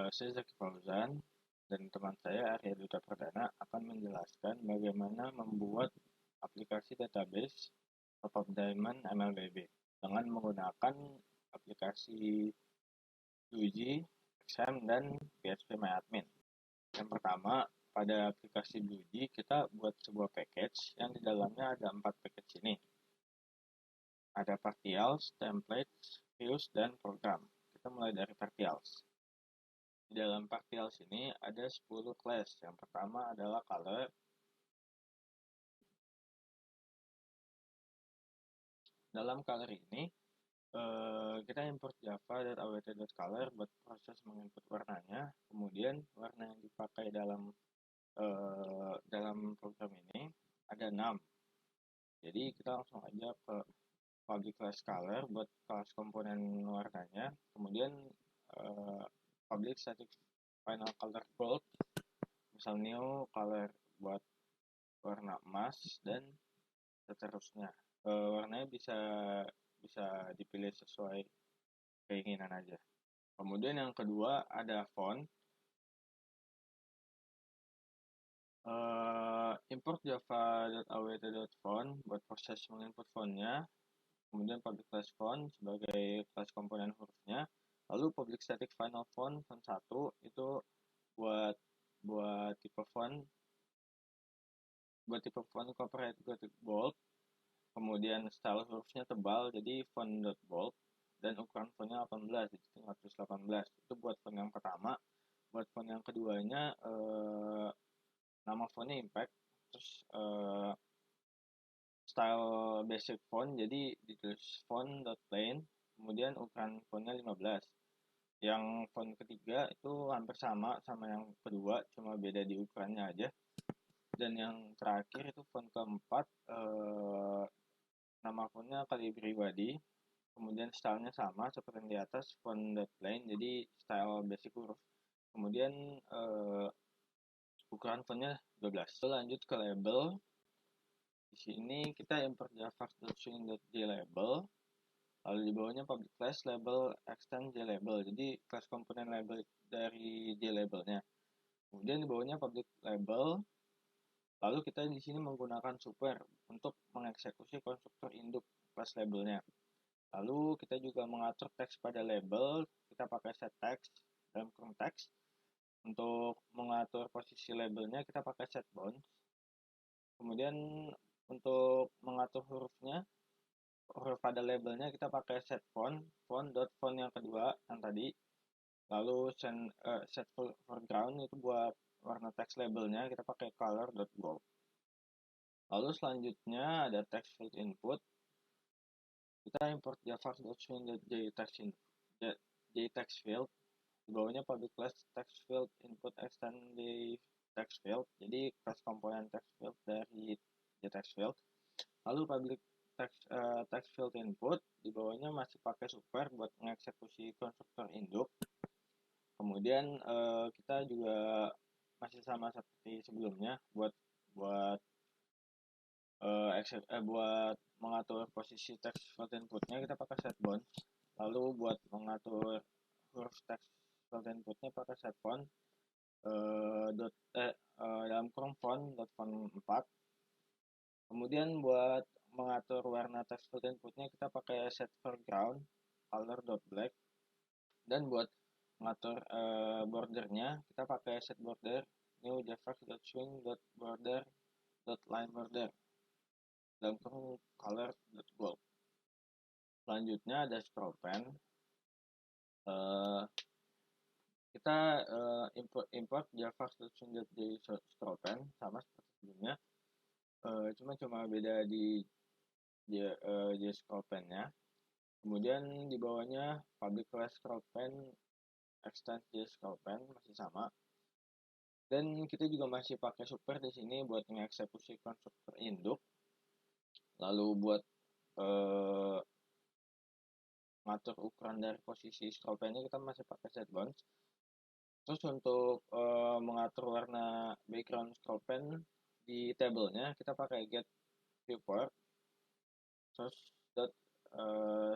Saya Zaki Fauzan dan teman saya Arya Duta Perdana akan menjelaskan bagaimana membuat aplikasi database Top-up Diamond MLDB dengan menggunakan aplikasi Luigi, XAMPP, dan PHPMyAdmin. Yang pertama, pada aplikasi Luigi kita buat sebuah package yang di dalamnya ada 4 package ini. Ada partials, templates, views, dan program. Kita mulai dari partials. Di dalam partials ini ada 10 class. Yang pertama adalah color. Dalam color ini, kita import java.awt.color buat proses menginput warnanya. Kemudian warna yang dipakai dalam program ini ada 6. Jadi kita langsung aja ke public class color buat kelas komponen warnanya. Kemudian public static final color gold, misal new color buat warna emas, dan seterusnya. Warnanya bisa dipilih sesuai keinginan aja. Kemudian yang kedua ada font. Import java.awt.font buat proses menginput fontnya. Kemudian public class font sebagai kelas komponen hurufnya. Lalu public static final font 1 itu buat tipe font corporate gothic bold. Kemudian style hurufnya tebal, jadi font.bold, dan ukuran fontnya 18, jadi 518. Itu buat font yang pertama. Buat font yang keduanya, nama fontnya impact, terus style basic font, jadi ditulis font.plain, kemudian ukuran fontnya 15. Yang font ketiga itu hampir sama yang kedua, cuma beda di ukurannya aja. Dan yang terakhir itu font keempat, nama fontnya Calibri, kemudian stylenya sama seperti yang di atas, font.plain, jadi style basic huruf. Kemudian ukuran fontnya 12. Lanjut ke label. Di sini kita import java.swing.jlabel. Lalu di bawahnya public class label extend jlabel. Jadi kelas komponen label dari jlabelnya. Kemudian di bawahnya public label. Lalu kita di sini menggunakan super untuk mengeksekusi konstruktor induk kelas labelnya. Lalu kita juga mengatur teks pada label. Kita pakai set text dalam kurung teks. Untuk mengatur posisi labelnya kita pakai set bounds. Kemudian untuk mengatur hurufnya, huruf pada labelnya kita pakai set font yang kedua yang tadi. Lalu set foreground itu buat warna teks labelnya kita pakai color.bold. Lalu selanjutnya ada text field input. Kita import java.swing.jtext field. Di bawahnya public class text field input extend di text field. Jadi kelas komponen text field dari jtext field. Lalu public text field input, di bawahnya masih pakai super buat mengeksekusi konstruktor induk. Kemudian kita juga masih sama seperti sebelumnya buat mengatur posisi text field inputnya kita pakai set bounds. Lalu buat mengatur huruf text field inputnya pakai set font dalam kurung font 4. Kemudian buat mengatur warna text field inputnya kita pakai set foreground color.black, dan buat mengatur bordernya kita pakai set border new java.swing.border.line border dalam kurung color.gold. Selanjutnya ada scroll pen. Kita import java.swing.scroll pen sama seperti sebelumnya. Cuma beda di scroll pen-nya. Kemudian di bawahnya public class scroll pen extend scroll pen masih sama. Dan kita juga masih pakai super di sini buat mengeksekusi konstruktor induk. Lalu buat ngatur ukuran dari posisi scroll pen-nya kita masih pakai set bounds. Terus untuk mengatur warna background scroll pen di tabelnya kita pakai get viewport terus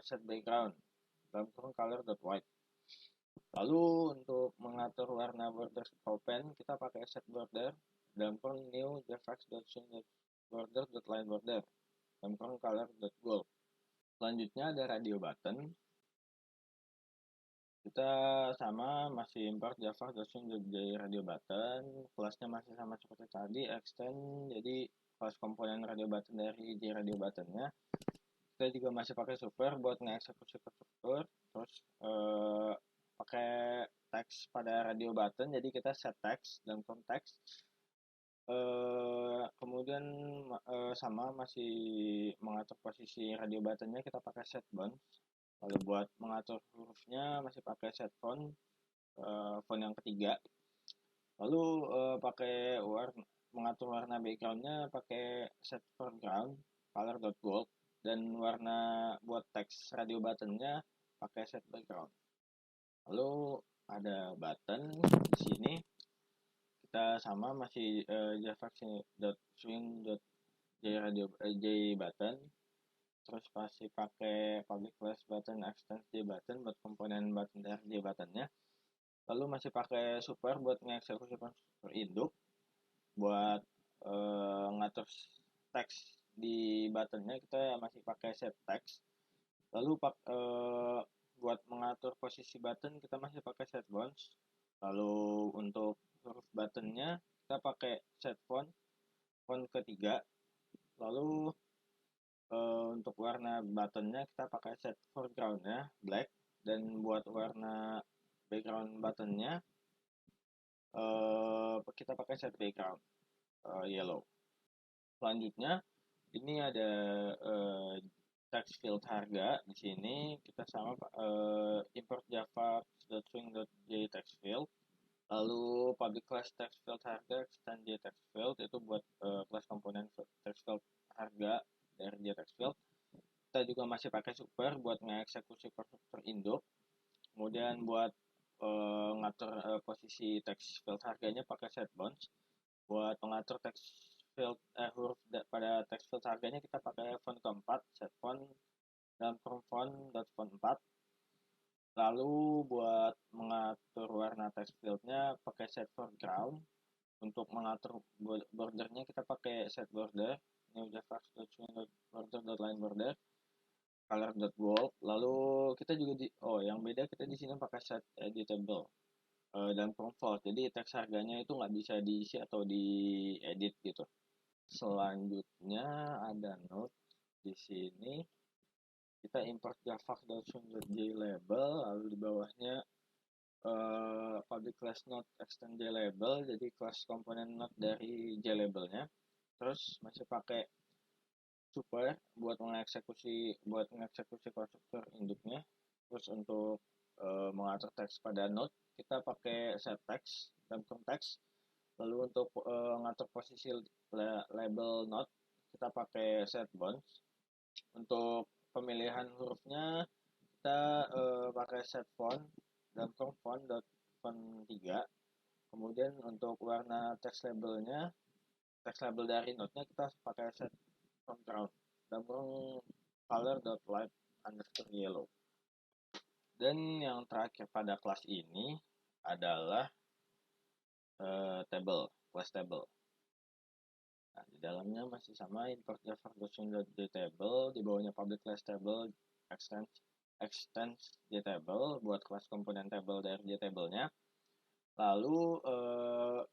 set background dalam kurung color.white. Lalu untuk mengatur warna border open kita pakai set border dalam kurung new javax.swing.border.line border dalam kurung color.gold. Selanjutnya ada radio button. Kita sama masih import java.swing.radio button, kelasnya masih sama seperti tadi, extend jadi kelas komponen radio button dari radio buttonnya. Kita juga masih pakai super buat nge-eksekusi struktur, terus pakai teks pada radio button, jadi kita set teks dan konteks. Kemudian sama masih mengatur posisi radio buttonnya kita pakai set bounds. Lalu buat mengatur hurufnya masih pakai set font, font yang ketiga. Lalu pakai mengatur warna backgroundnya pakai set foreground color.gold dan warna buat teks radio buttonnya pakai set background. Lalu ada button di sini kita sama masih javax.swing.jradio.j button, terus masih pakai public class button extend j button buat komponen button dari j buttonnya. Lalu masih pakai super buat ngeksekusi konstruktor induk, buat ngatur teks di buttonnya kita masih pakai set text. Lalu buat mengatur posisi button kita masih pakai set bounds. Lalu untuk huruf buttonnya kita pakai set font ketiga. Lalu untuk warna buttonnya kita pakai set foregroundnya black, dan buat warna background buttonnya kita pakai set background yellow. Selanjutnya ini ada text field harga. Di sini kita sama import java.swing.j text field, lalu public class text field harga extend j text field itu buat kelas komponen text field harga dari j text field. Kita juga masih pakai super buat ngeksekusi konstruktor induk. Kemudian buat ngatur posisi text field harganya pakai set bounds. Buat mengatur text field huruf pada text field harganya kita pakai font keempat, set font dalam kurung font.font 4. Lalu buat mengatur warna text fieldnya pakai set foreground. Untuk mengatur bordernya kita pakai set border, new javax.swing.border.line border color.gold. Lalu kita juga yang beda kita di sini pakai set editable dalam kurung false, jadi teks harganya itu nggak bisa diisi atau diedit gitu. Selanjutnya ada note. Di sini kita import javax.swing.j label, lalu di bawahnya public class note extend j label, jadi kelas komponen note dari j labelnya. Terus masih pakai super buat mengeksekusi konstruktor induknya. Terus untuk mengatur teks pada note kita pakai set text dan konteks. Lalu untuk ngatur posisi label note kita pakai set bounds. Untuk pemilihan hurufnya kita pakai set font dan font 3. Kemudian untuk warna text labelnya, text label dari note-nya kita pakai set foreground dan color.light underscore yellow. Dan yang terakhir pada kelas ini adalah table, class table. Nah, di dalamnya masih sama import java.swing.j table, di bawahnya public class table, extends j table buat kelas komponen table dari j table-nya. Lalu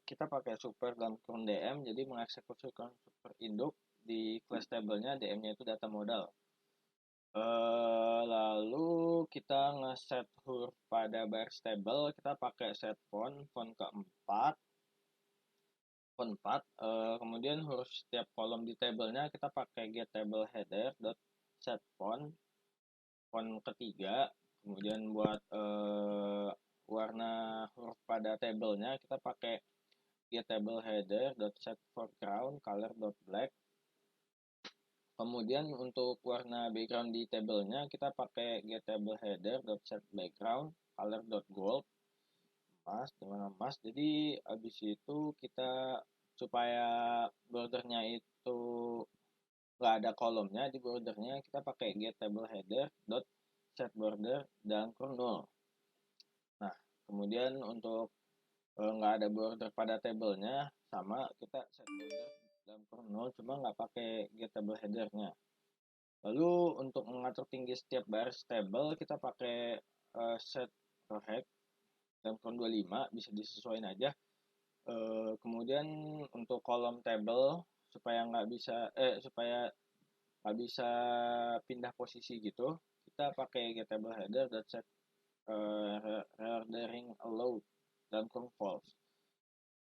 kita pakai super dalam kurung dm, jadi mengeksekusi konstruktor induk di class table-nya, dm-nya itu data modal. Lalu kita ngeset huruf pada baris table, kita pakai set font keempat, font 4. Kemudian huruf setiap kolom di tabelnya kita pakai get table header dot set font ketiga. Kemudian buat warna huruf pada tabelnya kita pakai get table header dot set foreground color dot black. Kemudian untuk warna background di tabelnya kita pakai get table header dot set background color dot gold, emas, dengan emas. Jadi habis itu kita supaya bordernya itu nggak ada kolomnya di bordernya, kita pakai get table header dot set border dan kurung 0. Nah, Kemudian untuk nggak ada border pada tabelnya, sama kita set border dalam kurung 0 cuma nggak pakai get table headernya. Lalu untuk mengatur tinggi setiap baris table kita pakai set row height dalam kurung 25, bisa disesuaikan aja. Kemudian untuk kolom table supaya nggak bisa pindah posisi gitu, kita pakai get table header dan set reordering allowed dalam kurung false.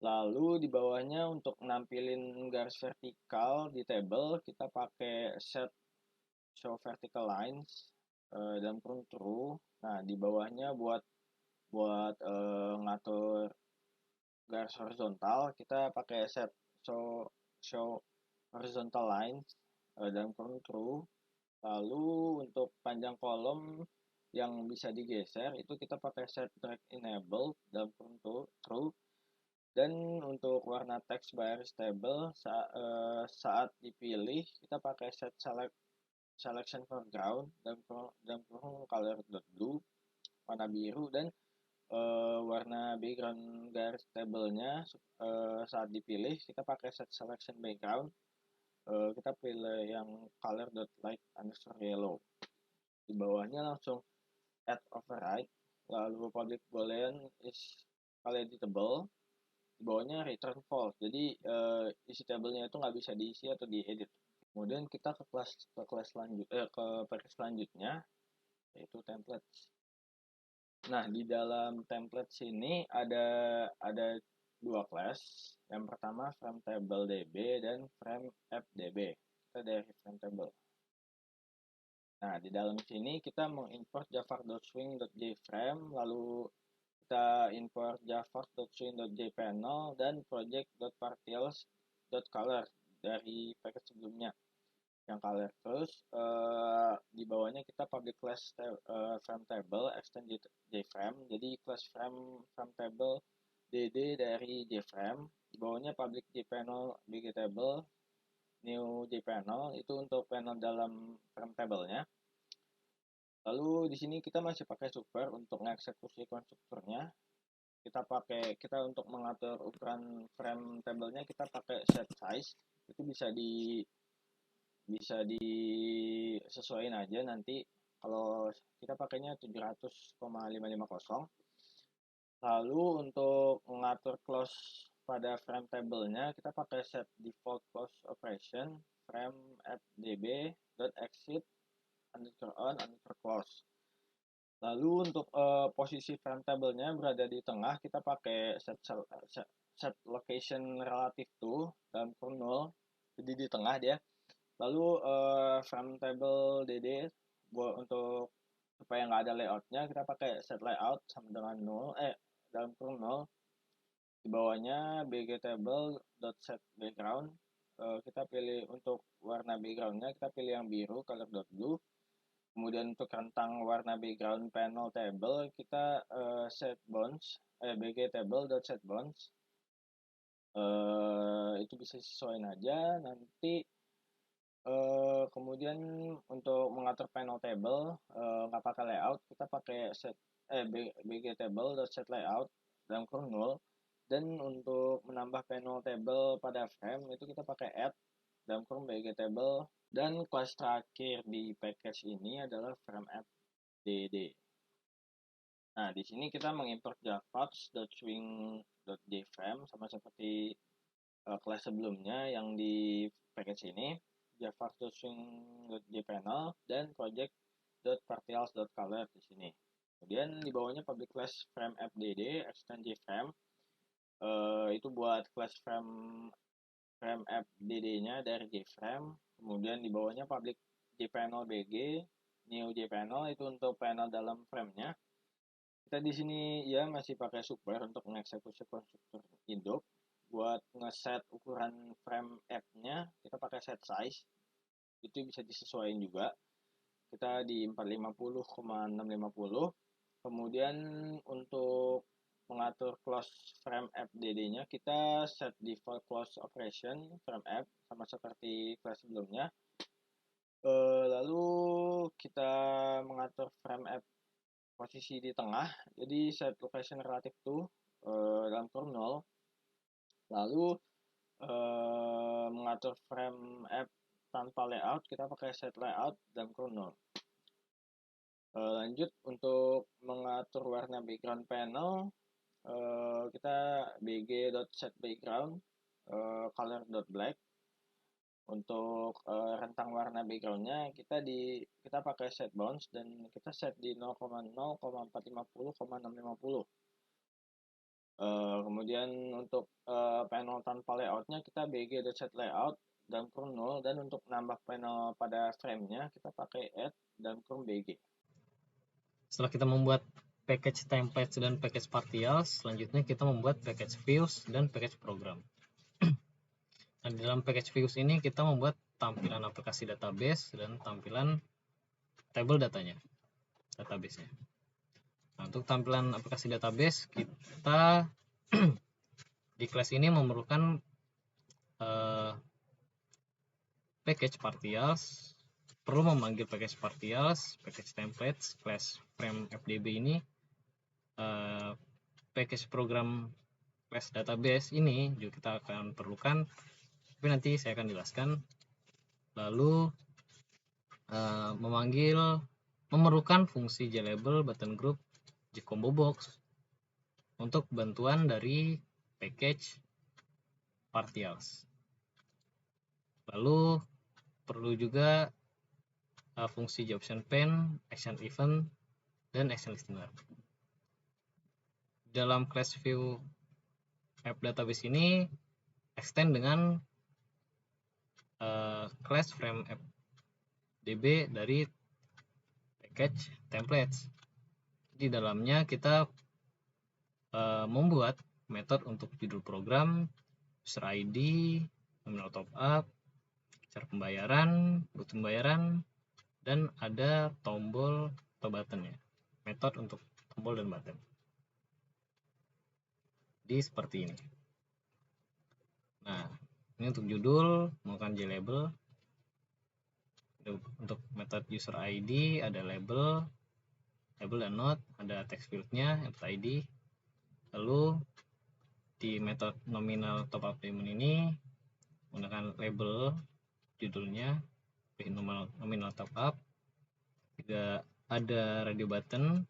Lalu di bawahnya untuk nampilin garis vertikal di table kita pakai set show vertical lines dalam kurung true. Nah di bawahnya buat ngatur garis horizontal kita pakai set show horizontal lines dalam kurung true. Lalu untuk panjang kolom yang bisa digeser itu kita pakai set drag enable dalam kurung true. Dan untuk warna text baris table saat dipilih kita pakai set selection foreground dalam kurung color blue warna biru, dan warna background garis tablenya saat dipilih kita pakai set selection background, kita pilih yang color light underscore yellow. Di bawahnya langsung add override, lalu public boolean is editable. Di bawahnya return false, jadi isi tabelnya itu nggak bisa diisi atau diedit. Kemudian kita ke baris selanjutnya yaitu template. Nah di dalam template sini ada dua class. Yang pertama frame table db dan frame app db. Kita dari frame table. Nah di dalam sini kita mengimport java.swing.jframe, lalu kita import java.swing.jpanel dan project.partials.color dari package sebelumnya yang color. Terus di bawahnya kita public class frame table extend jframe, jadi class frame table dd dari jframe. Di bawahnya public jpanel bgtable new jpanel, itu untuk panel dalam frame table-nya. Lalu di sini kita masih pakai super untuk mengeksekusi konstrukturnya. Kita untuk mengatur ukuran frame table-nya kita pakai set size. Itu bisa disesuaikan aja nanti. Kalau kita pakainya 700,550. Lalu untuk mengatur close pada frame table-nya kita pakai set default close operation frame at db dot exit underscore on underscore close. Lalu untuk posisi frame table-nya berada di tengah, kita pakai set location relative to dalam kurung 0, jadi di tengah dia. Lalu frame table dd untuk supaya nggak ada layoutnya kita pakai set layout sama dengan 0 dalam kurung 0. Di bawahnya bgtable.set background, kita pilih untuk warna backgroundnya kita pilih yang biru color blue. Kemudian untuk rentang warna background panel table kita set bounds bgtable.set bounds, itu bisa sesuaikan aja nanti. Kemudian untuk mengatur panel table nggak pakai layout, kita pakai set bgtable.set layout dalam kurung 0. Dan untuk menambah panel table pada frame itu kita pakai add dalam kurung bgtable. Dan kelas terakhir di package ini adalah frame app dd. Nah, di sini kita mengimport javax.swing.jframe sama seperti kelas sebelumnya yang di package ini, javax.swing.jpanel dan project.partials.color di sini. Kemudian di bawahnya public class frame app dd extend jframe, itu buat class frame app dd-nya dari jframe. Kemudian di bawahnya public jpanel bg new jpanel, itu untuk panel dalam frame-nya. Kita di sini ya masih pakai super untuk mengeksekusi konstruktur induk. Buat ngeset ukuran frame app-nya kita pakai set size, itu bisa disesuaikan juga. Kita di 450,650. Kemudian untuk mengatur close frame app dd-nya kita set default close operation frame app sama seperti kelas sebelumnya. Lalu kita mengatur frame app posisi di tengah, jadi set location relative to dalam kurung 0. Lalu mengatur frame app tanpa layout, kita pakai set layout dalam kurung 0. Lanjut untuk mengatur warna background panel, kita bg.setBackground color.black. Untuk rentang warna backgroundnya kita pakai set bounce dan kita set di 0,0,450,650. Kemudian untuk panel tanpa layoutnya kita bg.setLayout dan kurung 0, dan untuk nambah panel pada frame-nya kita pakai add dan kurung bg. Setelah kita membuat package templates dan package partials, selanjutnya kita membuat package views dan package program. Nah, di dalam package views ini kita membuat tampilan aplikasi database dan tampilan table datanya, database-nya. Nah, untuk tampilan aplikasi database, kita di kelas ini memerlukan package partials, perlu memanggil package partials, package templates, class frame fdb ini, package program class database ini juga kita akan perlukan, tapi nanti saya akan jelaskan. Lalu memerlukan fungsi JLabel, button group, jcombo box untuk bantuan dari package partials. Lalu perlu juga fungsi option pane, action event, dan action listener. Dalam class view app database ini extend dengan class frame app db dari package templates. Di dalamnya kita membuat metode untuk judul program, user ID, nominal top up, cara pembayaran, bukti pembayaran, dan ada tombol atau button ya, metode untuk tombol dan button. Jadi seperti ini. Nah, ini untuk judul menggunakan JLabel. Untuk metode user ID ada label dan not, ada text fieldnya, input ID. Lalu di metode nominal top up payment ini menggunakan label judulnya, nominal top up. Juga ada radio button,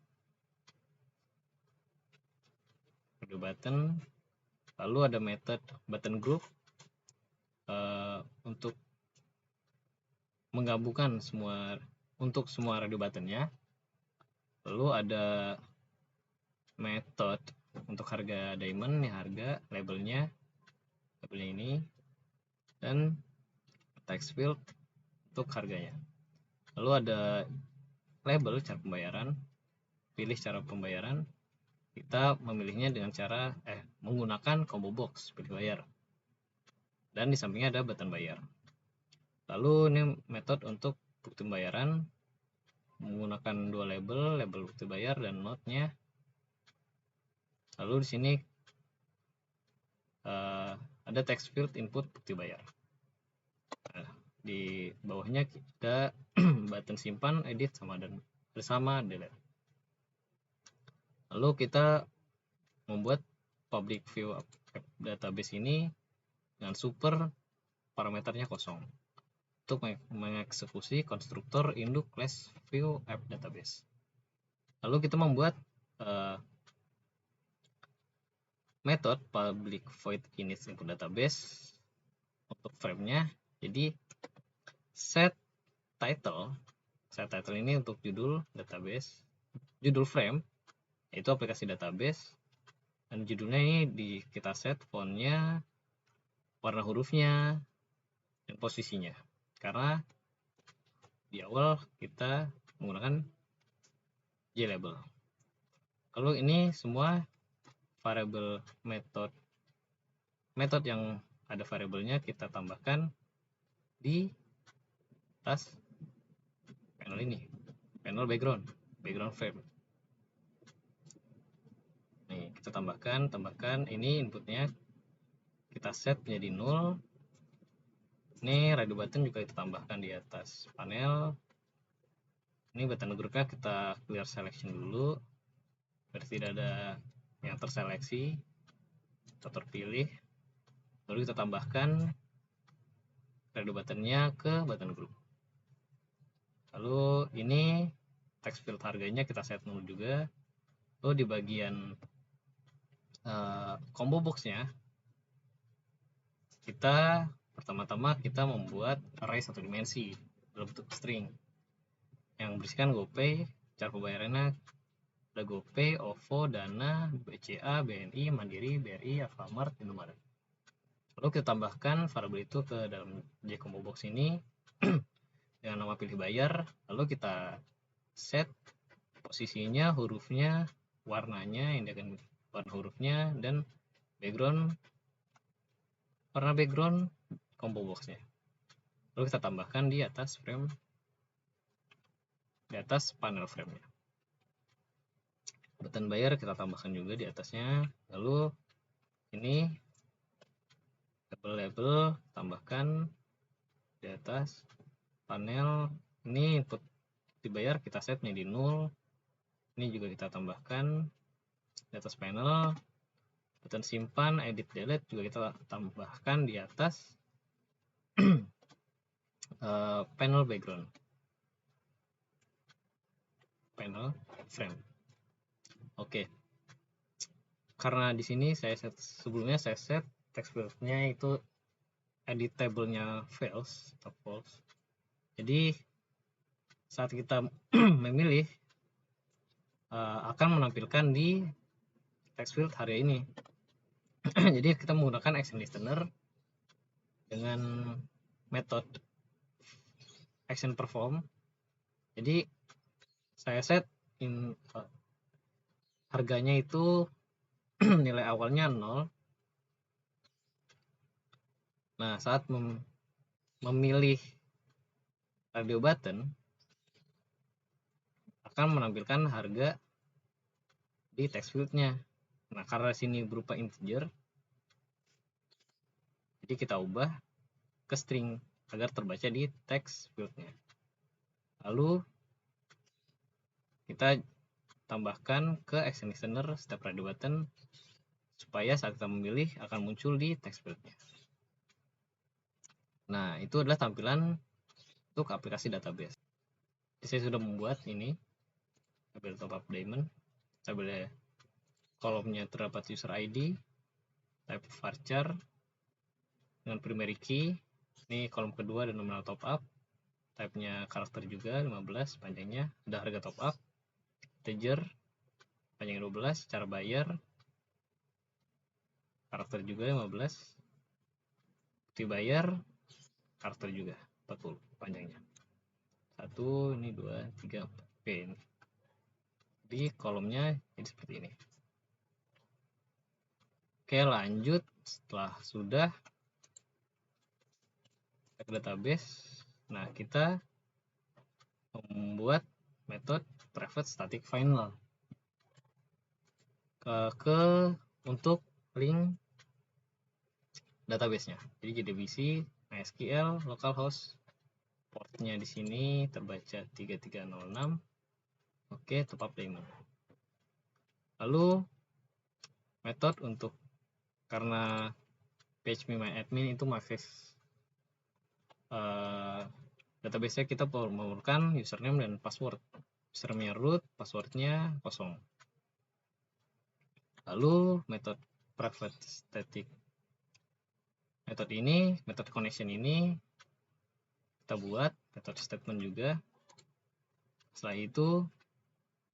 lalu ada metode button group untuk menggabungkan semua radio buttonnya. Lalu ada metode untuk harga diamond, nih harga labelnya ini, dan text field untuk harganya. Lalu ada label cara pembayaran, pilih cara pembayaran, kita memilihnya dengan cara menggunakan combo box pilih bayar, dan di sampingnya ada button bayar. Lalu ini metode untuk bukti pembayaran menggunakan dua label bukti bayar dan note-nya. Lalu di sini ada text field input bukti bayar. Nah, di bawahnya kita button simpan, edit, sama delete. Lalu kita membuat public view database ini dengan super parameternya kosong untuk mengeksekusi konstruktor induk class view app database. Lalu kita membuat metode public void init input database untuk frame-nya. Jadi set title ini untuk judul database, judul frame yaitu aplikasi database, dan judulnya ini kita set fontnya, warna hurufnya, dan posisinya, karena di awal kita menggunakan JLabel. Kalau ini semua variabel metode yang ada variabelnya kita tambahkan di atas panel ini, panel background frame. Nih, kita tambahkan ini inputnya kita set menjadi 0. Ini radio button juga kita tambahkan di atas panel. Ini button groupnya kita clear selection dulu biar tidak ada yang terseleksi. Kita terpilih, lalu kita tambahkan redo buttonnya ke button group. Lalu ini text field harganya kita set null juga. Lalu di bagian combo boxnya kita pertama-tama kita membuat array satu dimensi dalam bentuk string yang berisikan GoPay. Cara pembayarannya ada GoPay, OVO, Dana, BCA, BNI, Mandiri, BRI, Alfamart, Indomaret. Lalu kita tambahkan variabel itu ke dalam jcombo box ini dengan nama pilih bayar. Lalu kita set posisinya, hurufnya, warnanya, indekkan warna hurufnya, dan background, warna background combo boxnya. Lalu kita tambahkan di atas frame, di atas panel framenya. Button bayar kita tambahkan juga di atasnya. Lalu ini label-label tambahkan di atas panel. Ini input dibayar kita set menjadi null. Ini juga kita tambahkan di atas panel. Button simpan, edit, delete juga kita tambahkan di atas panel background, panel frame. Oke. Karena di sini saya set sebelumnya saya set text fieldnya itu editable-nya false atau false. Jadi saat kita memilih akan menampilkan di text field hari ini. Jadi kita menggunakan action listener dengan metode action perform. Jadi saya set harganya itu nilai awalnya 0. Nah, saat memilih radio button akan menampilkan harga di text fieldnya. Nah, karena sini berupa integer, jadi kita ubah ke string agar terbaca di text fieldnya. Lalu kita tambahkan ke action listener step radio button supaya saat kita memilih akan muncul di text fieldnya. Nah, itu adalah tampilan untuk aplikasi database. Jadi saya sudah membuat ini tabel top up diamond. Tabel kolomnya terdapat user ID, type varchar dengan primary key. Ini kolom kedua dan nominal top up. Type-nya karakter juga 15 panjangnya. Ada harga top up, integer panjang 12, cara bayar karakter juga 15, bukti bayar karakter juga 40 panjangnya. 1, ini 2, 3, 4. Oke, ini. Di kolomnya jadi seperti ini. Oke, lanjut. Setelah sudah ke database, nah kita membuat metode private static final untuk link database-nya. Jadi JDBC, MySQL, localhost, portnya di sini terbaca 3306. Oke, top up diamond. Lalu metode untuk karena phpMyAdmin itu mengakses database-nya, kita memerlukan username dan password. Username-nya root, passwordnya kosong. Lalu metode private static metode ini, metode connection ini kita buat metode statement juga. Setelah itu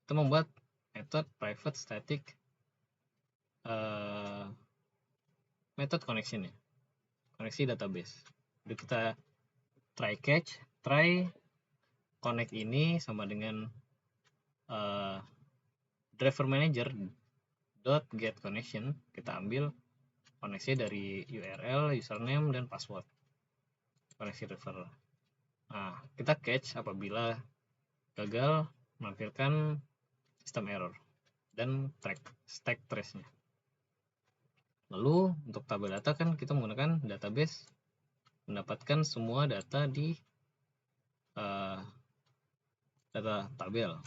kita membuat metode private static method connection ya, koneksi database. Jadi kita try catch, try connect ini sama dengan driver manager dot get connection. Kita ambil koneksi dari URL, username, dan password koneksi driver. Nah, kita catch apabila gagal menampilkan system error dan stack trace-nya. Lalu untuk tabel data kan kita menggunakan database mendapatkan semua data di data tabel.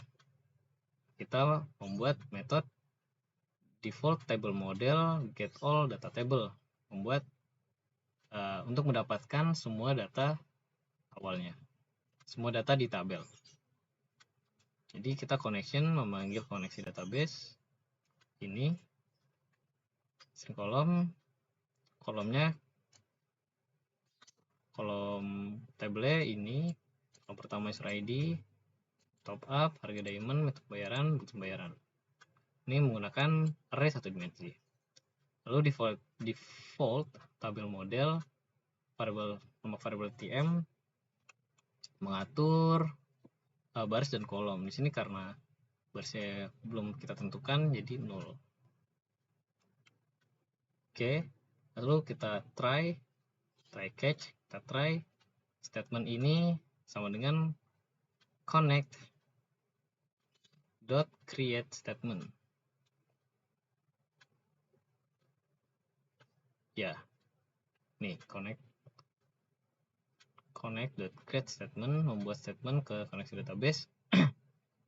Kita membuat metode default table model get all data table, membuat untuk mendapatkan semua data awalnya, semua data di tabel. Jadi kita connection memanggil koneksi database ini, string kolomnya kolom tabelnya ini, kolom pertama user ID, top up, harga diamond, metode bayaran, bukti pembayaran. Ini menggunakan array satu dimensi. Lalu default tabel model nama variabel tm mengatur baris dan kolom. Di sini karena barisnya belum kita tentukan jadi 0. Oke, lalu kita try catch, kita try statement ini sama dengan connect dot create statement. Ya, nih connect dot create statement membuat statement ke koneksi database.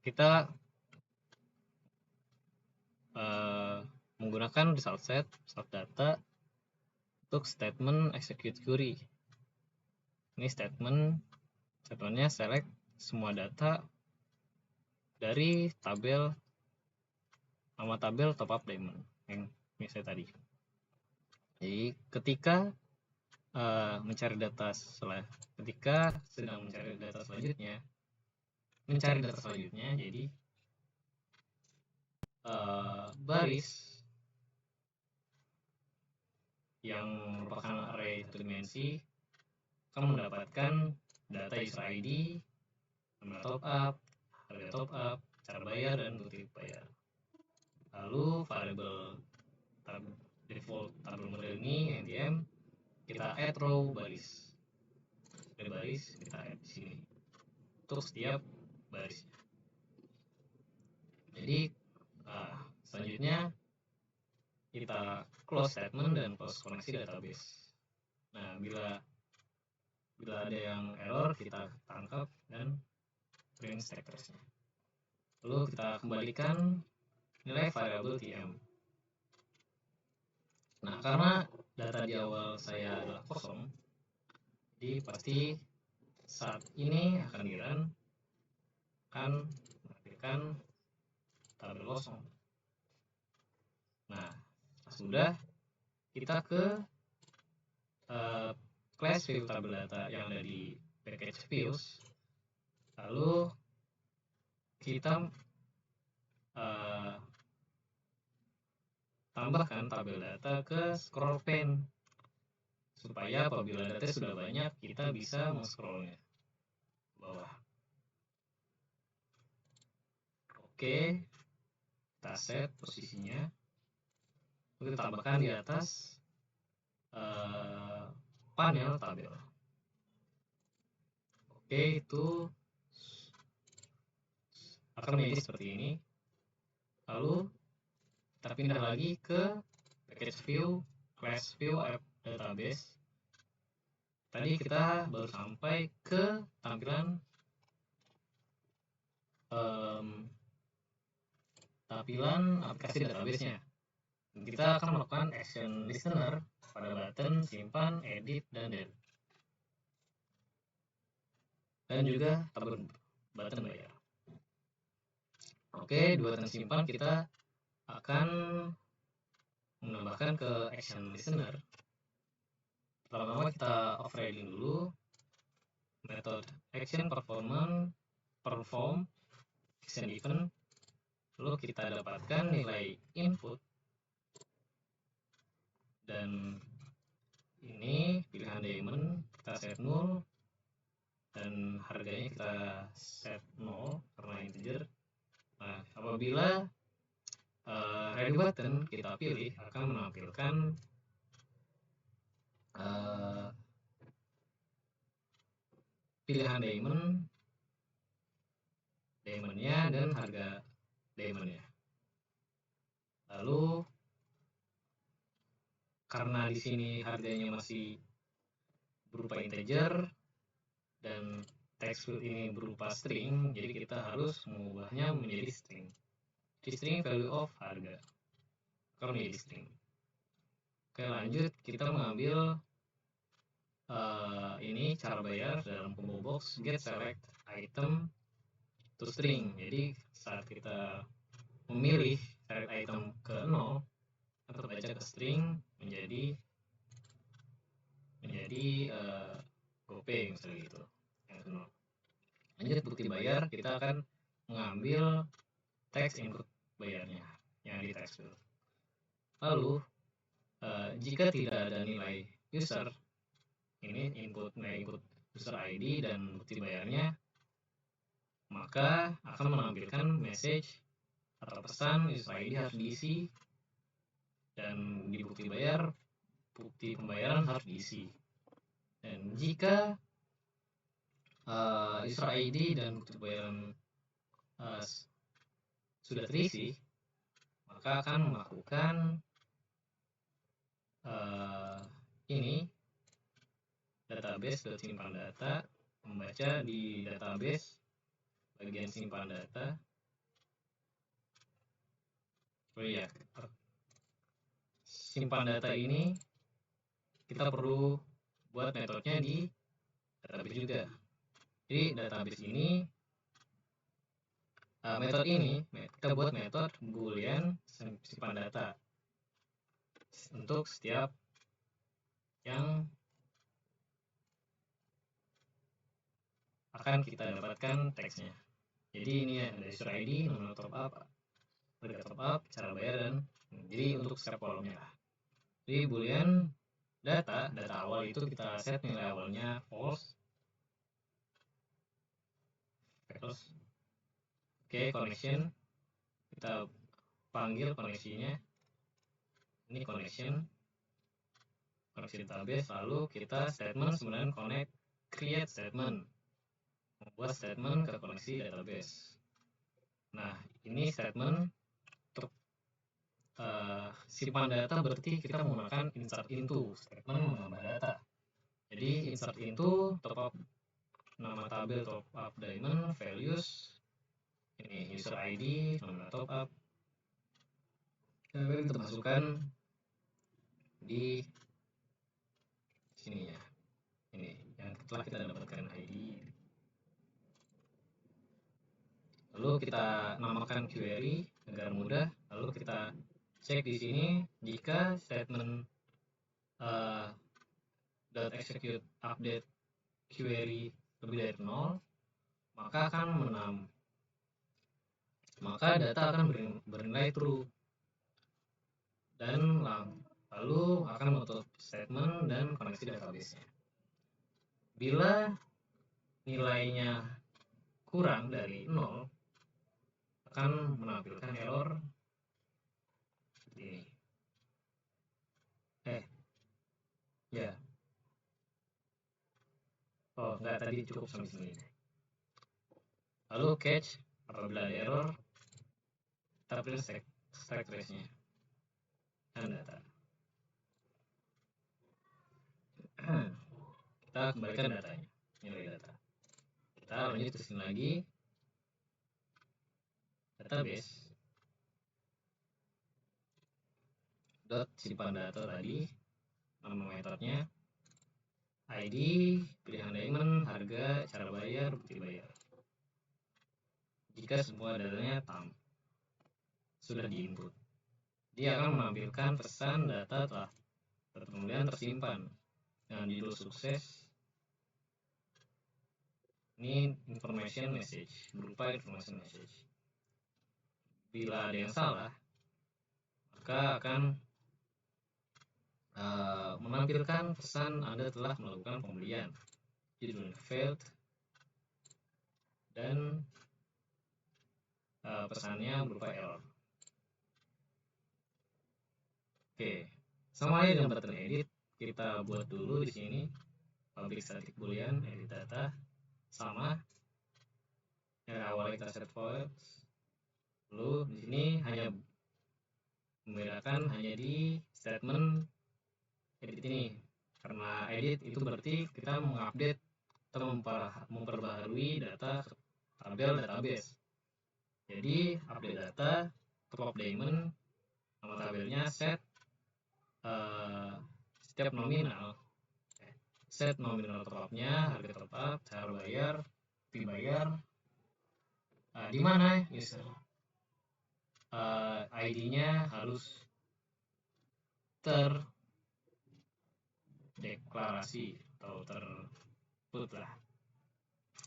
Kita menggunakan result data untuk statement execute query. Ini statementnya select semua data dari tabel, nama tabel top up diamond yang misalnya tadi. Jadi ketika mencari data selanjutnya, jadi baris yang merupakan array satu dimensi akan mendapatkan data user ID, nomor top up, harga top up, cara bayar, dan bukti bayar. Lalu variabel default tabel model ini NTM kita add row baris. Dari baris kita add di sini untuk setiap baris. Jadi selanjutnya kita close statement dan close koneksi database. Nah, bila ada yang error kita tangkap dan print stack trace-nya. Lalu kita kembalikan nilai variabel tm. Nah, karena data di awal saya adalah kosong, jadi pasti saat ini akan di-run akan menampilkan tabel kosong. Nah, sudah kita ke class view tabel data yang ada di package views, lalu kita tambahkan tabel data ke scroll pane supaya apabila data sudah banyak kita bisa men-scrollnya ke bawah. Oke, kita set posisinya, kita tambahkan di atas panel tabel. Oke, itu akan menjadi seperti ini. Lalu kita pindah lagi ke package view, class view app database. Tadi kita baru sampai ke tampilan aplikasi database-nya. Kita akan melakukan action listener pada button simpan, edit, dan delete. Dan juga tabel button bayar. Oke, dua button simpan kita akan menambahkan ke action listener. Pertama kita overriding dulu method action perform action event, lalu kita dapatkan nilai input, dan ini pilihan diamond kita set 0 dan harganya kita set 0 karena integer. Nah, apabila ready button kita pilih akan menampilkan pilihan diamondnya dan harga diamondnya. Lalu karena di sini harganya masih berupa integer dan text field ini berupa string, jadi kita harus mengubahnya menjadi string. Di string value of harga akan menjadi string. Oke, lanjut kita mengambil ini cara bayar dalam combo box get select item to string. Jadi saat kita memilih select item ke 0, kita terbaca ke string menjadi GoPay misalnya gitu, yang ke 0. Lanjut bukti bayar, kita akan mengambil teks input bayarnya yang di text field. Lalu jika tidak ada nilai user, ini nilai input user ID dan bukti bayarnya, maka akan menampilkan message atau pesan user ID harus diisi, dan di bukti pembayaran harus diisi. Dan jika user ID dan bukti pembayaran sudah terisi, maka akan melakukan ini database.simpan data, membaca di database bagian simpan data. Oh iya, simpan data ini kita perlu buat metodenya di database juga. Jadi database ini, metode ini kita buat metode boolean simpan data untuk setiap yang akan kita dapatkan teksnya. Jadi ini ada user ID, nomor top up, harga top up, cara bayar, dan jadi untuk setiap kolomnya. Jadi boolean data awal itu kita set nilai awalnya false. Oke, connection kita panggil koneksinya, ini connection database. Lalu kita statement sebenarnya connect create statement, membuat statement ke koneksi database. Nah, ini statement untuk simpan data, berarti kita menggunakan insert into statement menambah data. Jadi insert into top up nama tabel top up diamond, values ini user ID, nomor top up, kita masukkan di sini ya, ini yang telah kita dapatkan ID. Lalu kita namakan query agar mudah. Lalu kita cek di sini, jika statement .execute update query lebih dari 0, maka data akan bernilai true, dan lalu akan menutup statement dan koneksi database-nya. Bila nilainya kurang dari 0, akan menampilkan error seperti ini. Ya. Oh, enggak, tadi cukup sampai sini. Lalu catch, apabila ada error, kita print stack trace-nya dan data. Kita kembalikan datanya, nilai data. Kita lanjut ke sini lagi, database simpan data tadi, nama metodenya ID, pilihan diamond, harga, cara bayar, bukti bayar. Jika semua datanya sudah diinput, dia akan menampilkan pesan data telah kemudian tersimpan dengan judul sukses. Ini information message, berupa information message. Bila ada yang salah, maka akan menampilkan pesan Anda telah melakukan pembelian, judulnya failed, dan pesannya berupa error. Oke, sama aja dengan button edit, kita buat dulu di sini public static boolean edit data, sama yang awal kita set false. Lalu di sini hanya membedakan hanya di statement edit ini, karena edit itu berarti kita mengupdate atau memperbaharui data tabel database. Jadi update data, top up diamond, nama tabelnya set setiap nominal, set nominal top up-nya, harga top up, cara bayar, fee bayar, di mana user, ID-nya harus terdeklarasi atau terput lah,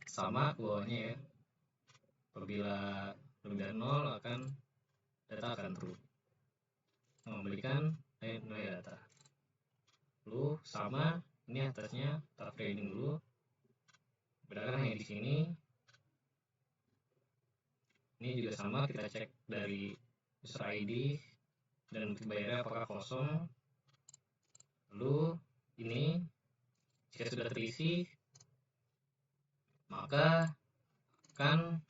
sama ke bawahnya ya. Apabila lebih dari 0 data akan true, memberikan nilai data. Lalu sama ini atasnya kita framing dulu, bedakan hanya di sini. Ini juga sama, kita cek dari user ID dan bayarnya apakah kosong. Lalu ini jika sudah terisi, maka akan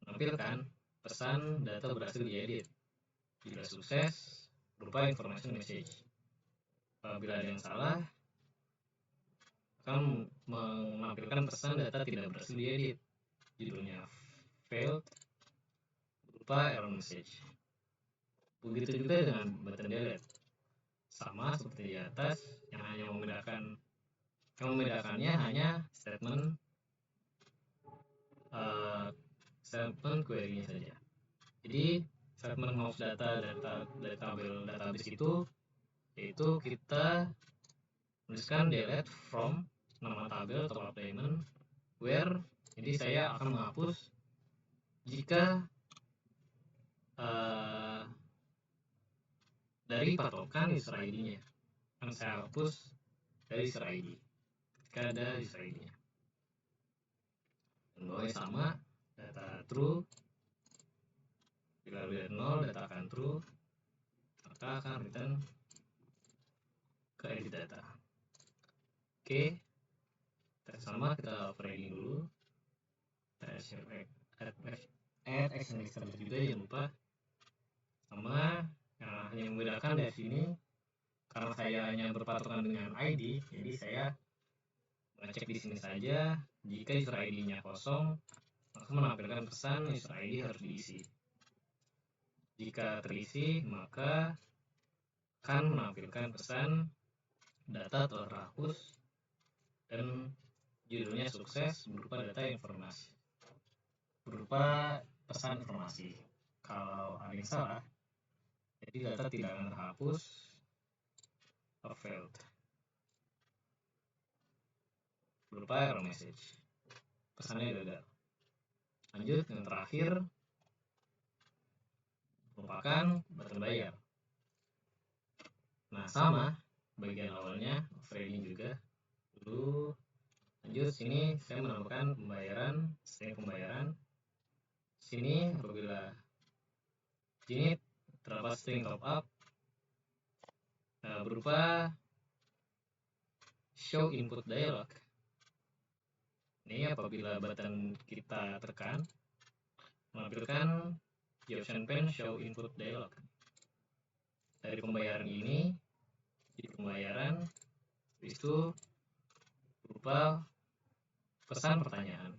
menampilkan pesan data berhasil diedit. Jika sukses, berupa information message. Apabila ada yang salah, akan menampilkan pesan data tidak berhasil diedit. Judulnya failed, berupa error message. Begitu juga dengan button delete. Sama seperti di atas, yang hanya membedakannya hanya statement query-nya saja. Jadi statement mouse data dari tabel database itu yaitu kita tuliskan delete from nama tabel top up diamond where. Jadi saya akan menghapus jika dari patokan user ID-nya, akan saya hapus dari user ID ketika ada user ID-nya. Dan bawahnya sama, data true. Bila lebih dari 0, data akan true, maka akan return ke edit data. Oke, sama kita operating dulu. Add action external juga, jangan lupa. Sama, yang hanya membedakan dari sini, karena saya hanya berpatokan dengan ID, jadi saya mengecek di sini saja. Jika user ID-nya kosong, maka menampilkan pesan user ID harus diisi. Jika terisi, maka akan menampilkan pesan data telah terhapus dan judulnya sukses berupa data informasi, berupa pesan informasi. Kalau ada yang salah, jadi data tidak akan terhapus or failed, berupa error message, pesannya gagal. Lanjut yang terakhir, merupakan button bayar. Nah sama, bagian awalnya framing juga. Lalu lanjut sini saya menambahkan pembayaran, string pembayaran. Sini apabila sini terdapat string top up berupa show input dialog. Ini apabila button kita tekan menampilkan di option pane show input dialog. Dari pembayaran ini di pembayaran itu berupa pesan pertanyaan.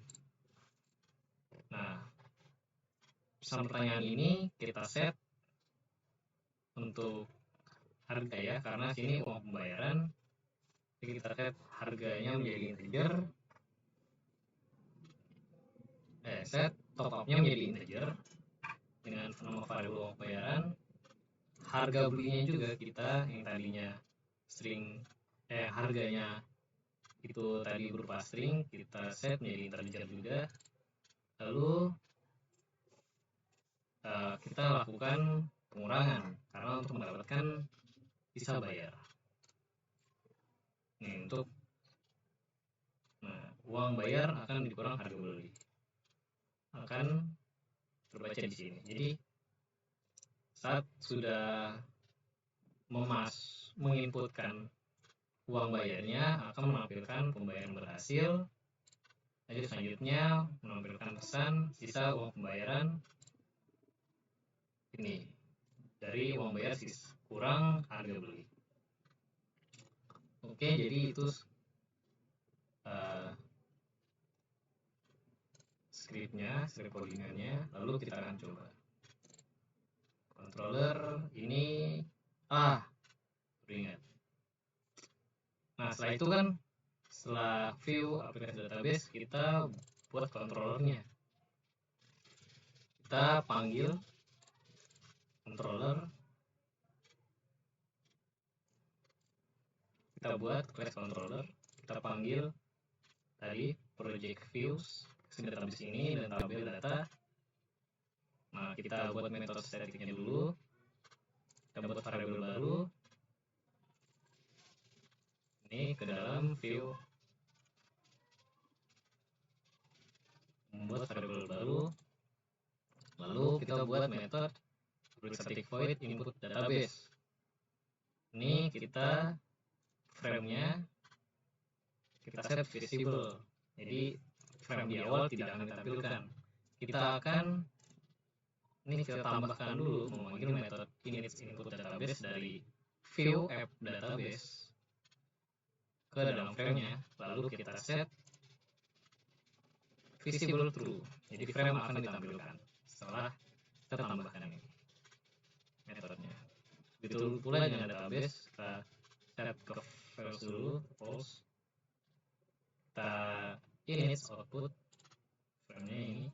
Nah, pesan pertanyaan ini kita set untuk harga ya, karena sini uang pembayaran, jadi kita set harganya menjadi integer, set top up-nya menjadi integer dengan nama variabel uang pembayaran. Harga belinya juga kita yang tadinya string harganya itu tadi berupa string, kita set menjadi integer juga. Lalu kita lakukan pengurangan karena untuk mendapatkan bisa bayar. Nih untuk uang bayar akan dikurang harga beli, akan terbaca di sini. Jadi saat sudah menginputkan uang bayarnya akan menampilkan pembayaran berhasil. Lanjut selanjutnya menampilkan pesan sisa uang pembayaran ini dari uang bayar sisa kurang harga beli. Oke, jadi itu script codingannya, lalu kita akan coba. Controller ini ingat. Nah, setelah itu kan, setelah view aplikasi database, kita buat controllernya. Kita panggil controller, kita buat class controller, kita panggil tadi project views database ini dan tabel data. Nah, kita buat metode staticnya dulu, kita buat variabel baru ini ke dalam view, membuat variabel baru, lalu kita buat metode static void input database. Ini kita frame-nya kita set visible, jadi frame di awal tidak akan ditampilkan. Kita akan kita tambahkan dulu memanggil metode init input database dari view app database ke dalam frame-nya, lalu kita set visible true, jadi frame akan ditampilkan setelah kita tambahkan ini metodenya. Begitu pula dengan database, kita set ke false dulu, false, kita init output frame-nya ini,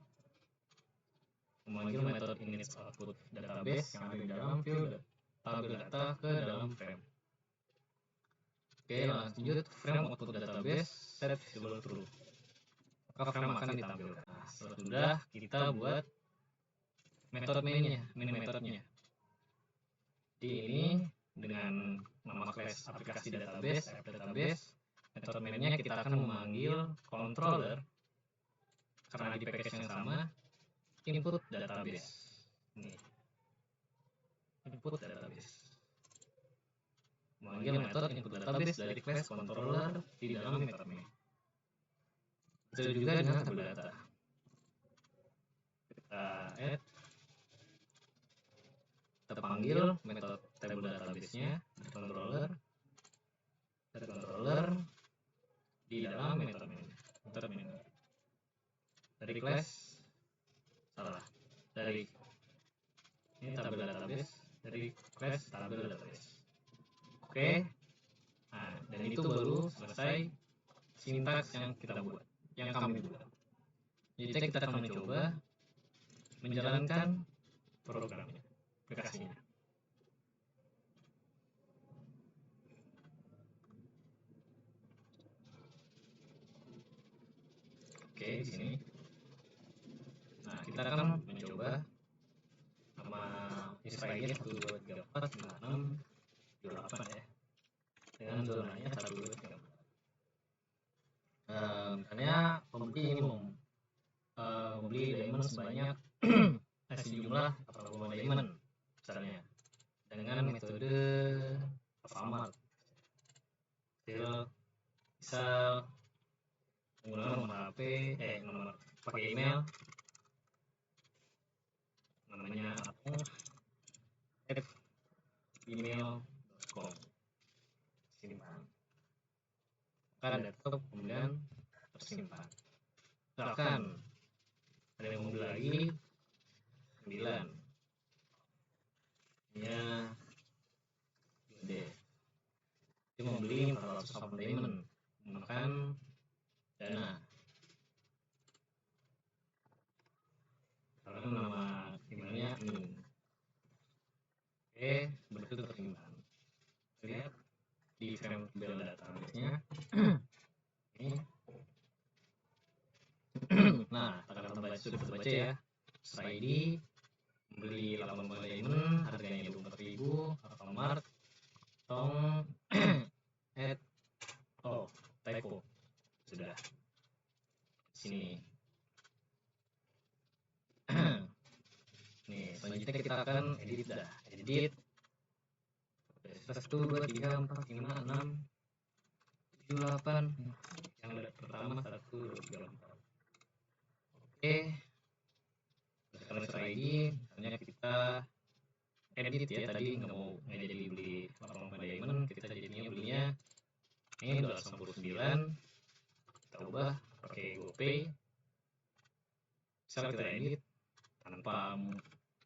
memanggil metode init output database yang ada di dalam view tabel data ke dalam frame. Oke, lanjut frame output database set visible true, maka frame akan ditampilkan. Nah, setelah kita buat metode main metodenya. Di ini dengan nama class aplikasi database, app database, metode mainnya kita akan memanggil controller karena di package yang sama, input database. Ini input database, memanggil metode input database dari class controller di dalam metode main. Begitu juga dengan tabel data, kita add, kita panggil metode table database-nya dari controller di dalam metode main. Dari class dari ini tabel database, dari class tabel database. Oke. Nah, dan itu baru selesai sintaks yang kita buat, yang kami buat. Jadi kita akan mencoba menjalankan programnya, aplikasinya. Oke, di sini. Nah, kita akan mencoba nama Israelnya 1 2 3 4 5 6 8 ya. Dengan zonanya 1 2 3 4. Misalnya pembeli ini mau membeli diamond sebanyak sejumlah 85 diamond misalnya dengan metode Alfamart. Misal menggunakan nomor HP, nomor pakai email, namanya @gmail.com, simpan. Maka laptop kemudian tersimpan. Misalkan ada yang membeli lagi 9, nya gede, dia membeli 400 diamond menggunakan dana. Karena nama emailnya ini. Oke, begitu tersimpan. Lihat di frame tabel database-nya. Ini. Nah, tanggal sudah terbaca ya. Setelah ini membeli 85 diamond, harganya 24.000, Alfamart, tong, typo, sudah. Sini. Nih, selanjutnya kita akan edit dah. Edit 1 2 3 4 5 6 7 8. Yang pertama 1 2 3 4. Oke. Setelah ini misalnya kita edit ya, tadi nggak jadi beli 85 diamond, kita jadinya belinya ini 299, kita ubah pakai GoPay Misal kita edit tanpa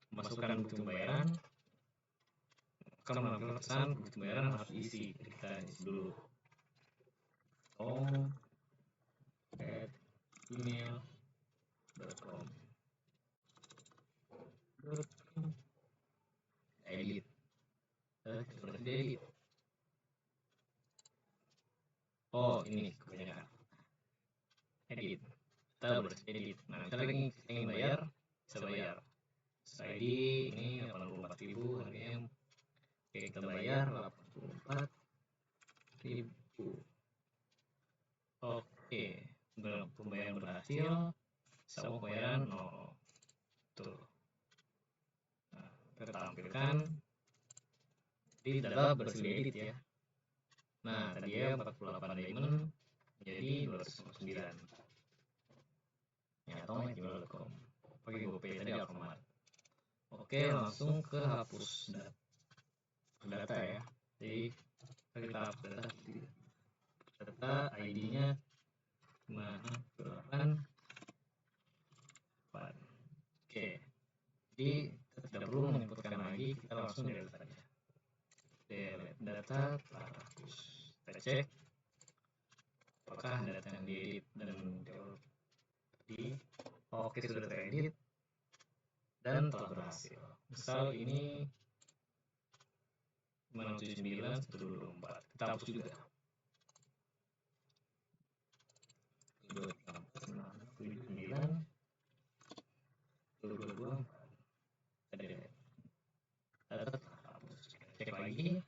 memasukkan bukti pembayaran, akan menampilkan pesan bukti pembayaran harus diisi. Jadi kita isi dulu tom@gmail.com edit. Kita berhasil edit. Oh, ini kebanyakan edit. Kita berhasil edit. Nah, kita lagi ingin bayar, bisa bayar. ID ini 84.000 harganya. Oke, kita bayar 84.000. Oke, pembayaran berhasil. Sama pembayaran 0. Tuh. Nah, kita tampilkan. Jadi data berhasil diedit ya. Nah, tadi ya 48 diamond menjadi 259. Ya, tom@gmail.com. Pakai GoPay tadi Alfamart. Oke, langsung ke hapus data ya. Jadi kita hapus data ID-nya 528. Oke, jadi kita tidak perlu menginputkan lagi, kita langsung delete saja. Delete data telah hapus. Kita cek apakah data yang diedit dan oke, sudah teredit dan telah berhasil. Misal ini 579.124. Kita hapus juga. 279.124. Data telah hapus. Cek lagi.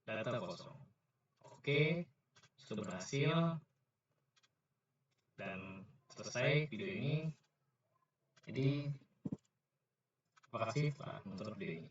Data kosong. Oke, sudah berhasil dan selesai video ini. Jadi terima kasih telah menonton video ini.